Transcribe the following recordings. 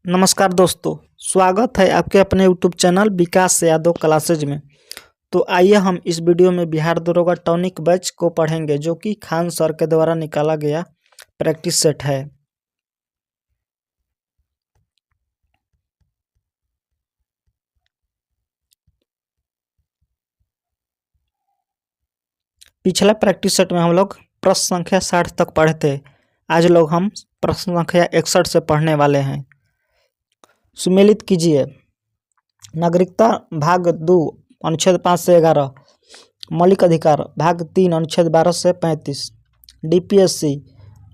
नमस्कार दोस्तों। स्वागत है आपके अपने यूट्यूब चैनल विकास यादव क्लासेज में। तो आइए हम इस वीडियो में बिहार दरोगा टॉनिक बैच को पढ़ेंगे, जो कि खान सर के द्वारा निकाला गया प्रैक्टिस सेट है। पिछला प्रैक्टिस सेट में हम लोग प्रश्न संख्या 60 तक पढ़े थे। आज लोग हम प्रश्न संख्या 61 से पढ़ने वाले हैं। सुमेलित कीजिए। नागरिकता भाग 2 अनुच्छेद 5 से 11, मौलिक अधिकार भाग 3 अनुच्छेद 12 से 35,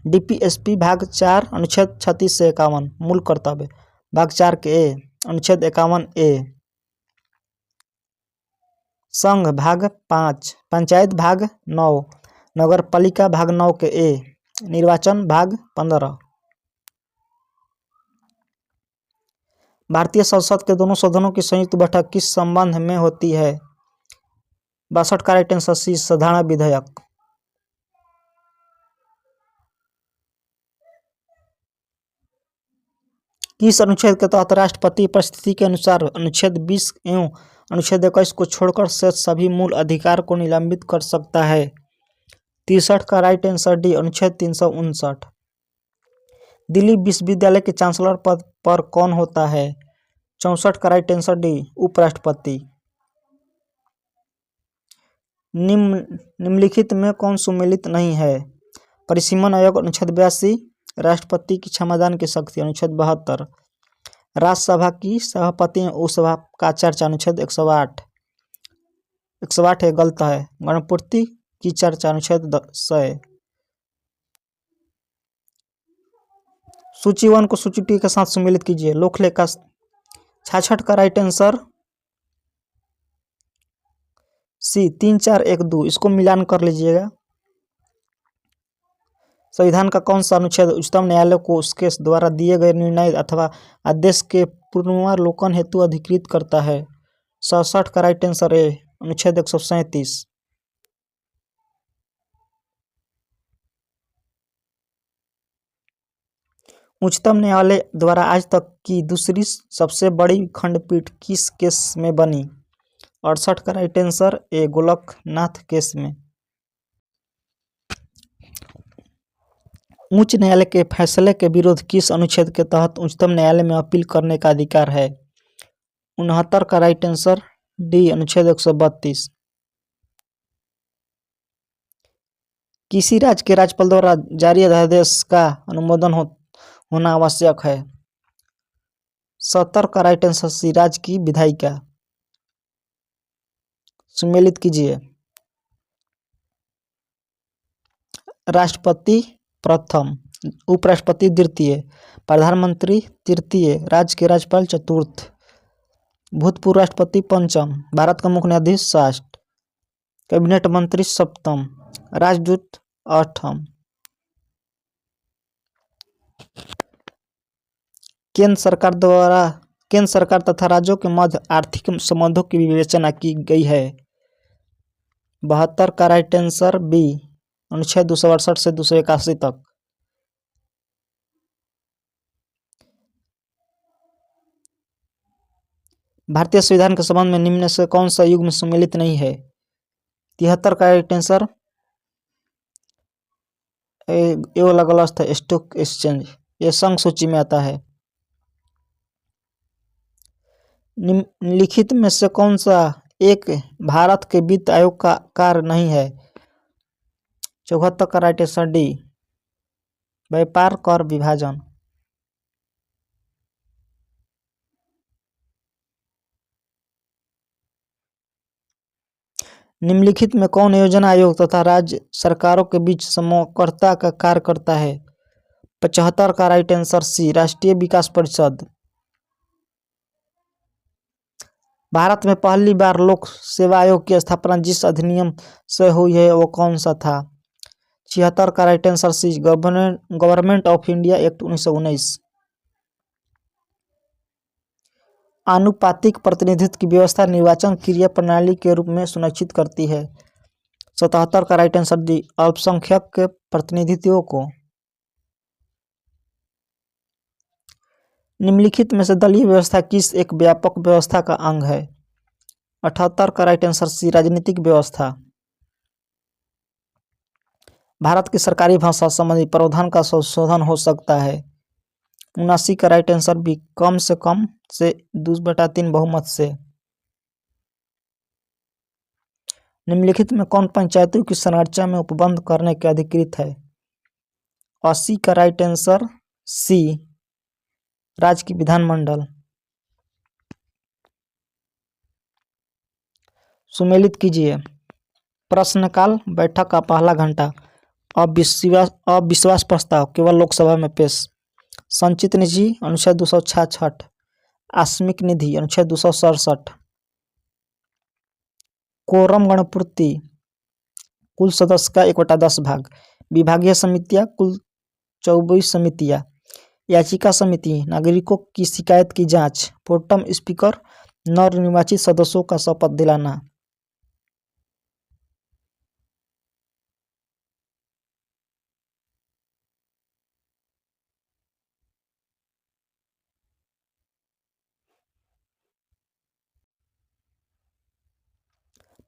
डीपीएसपी भाग 4 अनुच्छेद 36 से 51, मूल कर्तव्य भाग 4 के ए अनुच्छेद 51 ए, संघ भाग 5, पंचायत भाग 9, नगर पालिका भाग 9 के ए, निर्वाचन भाग 15। भारतीय संसद के दोनों सदनों की संयुक्त बैठक किस संबंध में होती है? 62 का राइट आंसर सी, साधारण विधेयक। किस अनुच्छेद के तहत राष्ट्रपति परिस्थिति के अनुसार अनुच्छेद 20 एवं अनुच्छेद 21 को छोड़कर शेष सभी मूल अधिकार को निलंबित कर सकता है? 63 का राइट आंसर डी, अनुच्छेद 359। दिल्ली विश्वविद्यालय के चांसलर पद पर कौन होता है? 64 का राइट आंसर डी, उपराष्ट्रपति। निम्नलिखित में कौन सुमेलित नहीं है? परिसीमन आयोग अनुच्छेद 82, राष्ट्रपति की क्षमादान की शक्ति अनुच्छेद 72, राज्यसभा की सभापति एवं उपसभा का चर्चा अनुच्छेद 108। 108 है, गलत है। गणपूर्ति की चर्चा अनुच्छेद 100। सूची 1 को सूची 2 के साथ सुमेलित कीजिए। लोकलेखा 66 का राइट आंसर सी, 3 4 1 2, इसको मिलान कर लीजिएगा। संविधान का कौन सा अनुच्छेद उच्चतम न्यायालय को उसके द्वारा दिए गए निर्णय अथवा आदेश के पुनर्वलोकन हेतु अधिकृत करता है? 67 का राइट आंसर ए, अनुच्छेद 137। उच्चतम न्यायालय द्वारा आज तक की दूसरी सबसे बड़ी खंडपीठ किस केस में बनी? 68 का right answer A, Golaknath case में। उच्च न्यायालय के फैसले के विरुद्ध किस अनुच्छेद के तहत उच्चतम न्यायालय में अपील करने का अधिकार है? 69 का राइट आंसर डी, अनुच्छेद 132। किसी राज्य के राज्यपाल द्वारा जारी अध्यादेश का अनुमोदन होना आवश्यक है? 70 का राइट आंसर सी, राज्य की विधायिका। सुमेलित कीजिए। राष्ट्रपति प्रथम, उपराष्ट्रपति द्वितीय, प्रधानमंत्री तृतीय, राज्य के राज्यपाल चतुर्थ, भूतपूर्व राष्ट्रपति पंचम, भारत का मुख्य न्यायाधीश षष्ठ, कैबिनेट मंत्री सप्तम, राजदूत आठम। केंद्र सरकार तथा राज्यों के मध्य आर्थिक संबंधों की विवेचना की गई है? 72 का राइट आंसर बी, अनुच्छेद 268 से 281 तक। भारतीय संविधान के संबंध में निम्न से कौन सा युग्म सम्मिलित नहीं है? 73 का राइट आंसर ये वाला गलत है, स्टॉक एक्सचेंज, ये संघ सूची में आता है। निम्नलिखित में से कौन सा एक भारत के वित्त आयोग का कार्य नहीं है? 74 का राइट आंसर डी, व्यापार कर विभाजन। निम्नलिखित में कौन योजना आयोग तथा राज्य सरकारों के बीच समन्वयकर्ता का कार्य करता है? 75 का राइट आंसर सी, राष्ट्रीय विकास परिषद। भारत में पहली बार लोक सेवा आयोग की स्थापना जिस अधिनियम से हुई है वो कौन सा था? 76 का right answer C, government of India act 1919। आनुपातिक प्रतिनिधित्व की व्यवस्था निर्वाचन क्रिया प्रणाली के रूप में सुनिश्चित करती है? 77 का राइट आंसर डी, अल्पसंख्यक के प्रतिनिधित्व को। निम्नलिखित में से दलीय व्यवस्था किस एक व्यापक व्यवस्था का अंग है? 78 का राइट आंसर सी, राजनीतिक व्यवस्था। भारत की सरकारी भाषा संबंधी प्रावधान का संशोधन हो सकता है। 79 का राइट आंसर बी, कम से 2/3 बहुमत से। निम्नलिखित में कौन पंचायतों की संरचना में उपबंध करने के अधिकृत है? 80 का राइट आंसर सी, राज्य की विधानमंडल। सुमेलित कीजिए। प्रश्नकाल बैठक का पहला घंटा। अविश्वास प्रस्ताव केवल लोकसभा में पेश। संचित निधि अनुच्छेद 266। आकस्मिक निधि अनुच्छेद 267। कोरम गणपूर्ति कुल सदस्य का 1/10 भाग। विभागीय समितियां कुल 24 समितियां। याचिका समिति नागरिकों की शिकायत की जांच। प्रोटेम स्पीकर नवनिर्वाचित सदस्यों का शपथ दिलाना।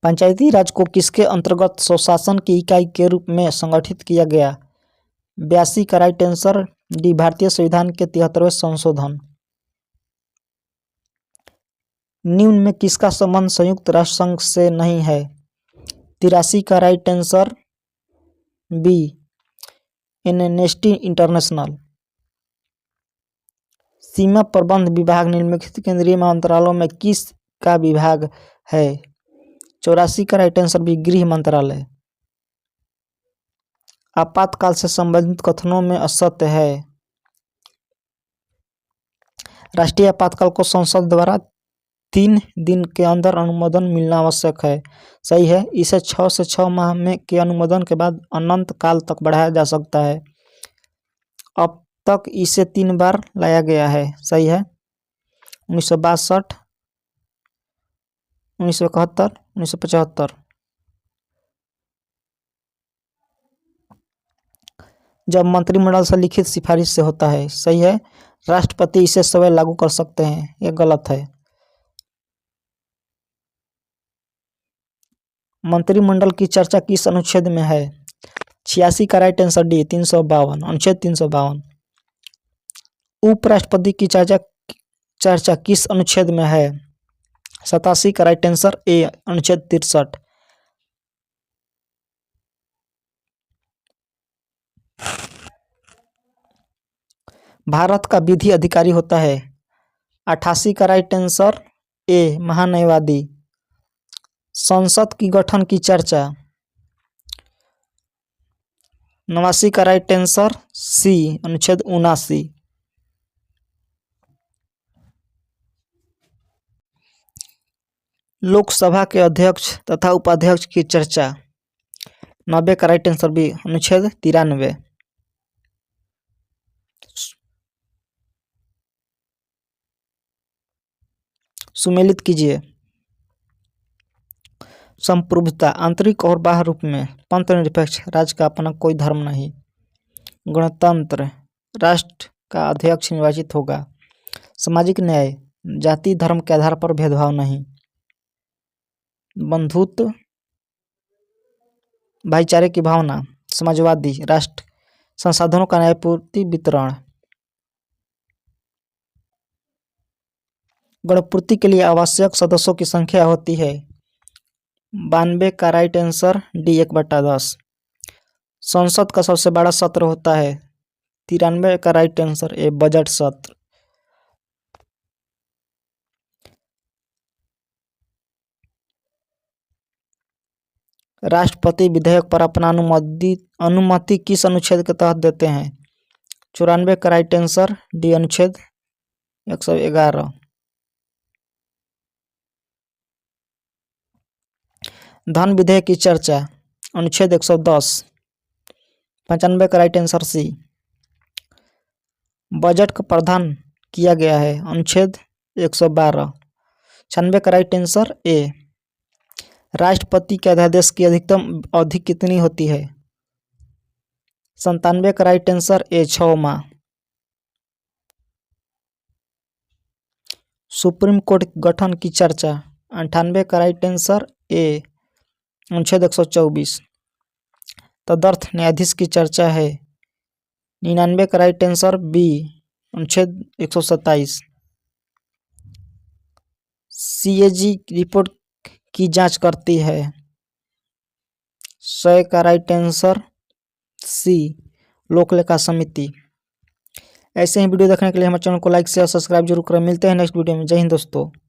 पंचायती राज को किसके अंतर्गत स्वशासन की इकाई के रूप में संगठित किया गया? 82 का राइट आंसर डी, भारतीय संविधान के 73वें संशोधन। निम्न में किसका संबंध संयुक्त राष्ट्र संघ से नहीं है? 83 का right answer b, amnesty international. सीमा प्रबंध विभाग निम्नलिखित केंद्रीय मंत्रालयों में किस का विभाग है? 84 का राइट आंसर बी, गृह मंत्रालय। आपातकाल से संबंधित कथनों में असत्य है। राष्ट्रीय आपातकाल को संसद द्वारा 3 दिन के अंदर अनुमोदन मिलना आवश्यक है। सही है। इसे 6 से 6 माह में के अनुमोदन के बाद अनंत काल तक बढ़ाया जा सकता है। अब तक इसे 3 बार लाया गया है। सही है। 1962, 1971, 1975। जब मंत्रिमंडल से लिखित सिफारिश से होता है। सही है। राष्ट्रपति इसे स्वयं लागू कर सकते हैं। यह गलत है। मंत्रिमंडल की चर्चा किस अनुच्छेद में है? 86 का राइट आंसर डी, 352, अनुच्छेद 352। उपराष्ट्रपति की चर्चा किस अनुच्छेद में है? 87 का राइट आंसर ए, अनुच्छेद 63। भारत का विधि अधिकारी होता है। 88 का राइट आंसर ए, महान्यायवादी। संसद की गठन की चर्चा। 89 का राइट आंसर सी, अनुच्छेद 79। लोकसभा के अध्यक्ष तथा उपाध्यक्ष की चर्चा। 90 का राइट आंसर बी, अनुच्छेद 93। सुमेलित कीजिए। संप्रभुता आंतरिक और बाह्य रूप में। पंथनिरपेक्ष राज्य का अपना कोई धर्म नहीं। गणतंत्र राष्ट्र का अध्यक्ष निर्वाचित होगा। सामाजिक न्याय जाति धर्म के आधार पर भेदभाव नहीं। बंधुत्व भाईचारे की भावना। समाजवादी राष्ट्र संसाधनों का न्यायपूर्ति वितरण। गणपूर्ति के लिए आवश्यक सदस्यों की संख्या होती है। 92 का राइट आंसर डी, 1/10। संसद का सबसे बड़ा सत्र होता है। 93 का राइट आंसर ए, बजट सत्र। राष्ट्रपति विधेयक पर अपना अनुमति किस अनुच्छेद के तहत देते हैं? 94 का राइट आंसर डी, अनुच्छेद 111। धन विधेयक की चर्चा। अनुच्छेद 110। 95 का राइट आंसर सी। बजट का प्रावधान किया गया है। अनुच्छेद 112। 96 का राइट आंसर ए। राष्ट्रपति के अध्यादेश की अधिकतम अवधि कितनी होती है? 97 का राइट आंसर ए, 6 माह। सुप्रीम कोर्ट गठन की चर्चा। 98 का राइट आंसर ए। अनुच्छेद 124। तदर्थ न्यायाधीश की चर्चा है। 99 का राइट आंसर बी। अनुच्छेद 127। सीएजी रिपोर्ट की जांच करती है। 100 का राइट आंसर सी। लोक लेखा समिति। ऐसे ही वीडियो देखने के लिए हमारे चैनल को लाइक शेयर सब्सक्राइब जरूर करें। मिलते हैं नेक्स्ट वीडियो में। जय हिंद दोस्तों।